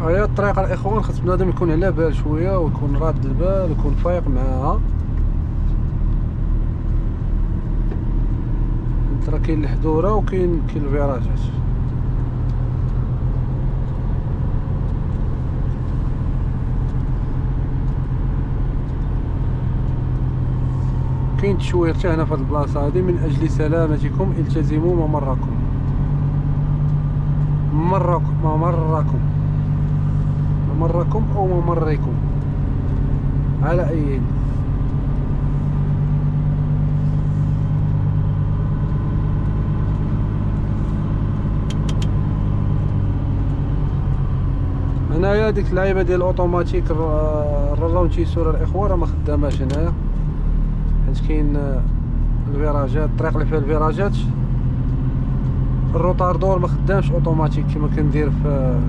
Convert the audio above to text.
هي الطريقة الاخوان، خاص بنادم يكون على بال شوية ويكون راد البال ويكون فايق معاها. راه كاين الحدورة وكاين الفيراجات. كاين تشوير حتى هنا في هاد البلاصة هادي. من اجل سلامتكم التزموا ممركم. ممركم او ممركم على اي. هنايا ديك اللعيبه ديال الاوتوماتيك الرالونتيسور الاخوان راه ما خداماش هنايا، حيت كاين الفيراجات، الطريق اللي فيها الفيراجات الروطاردور ما خدامش اوتوماتيك كما كندير في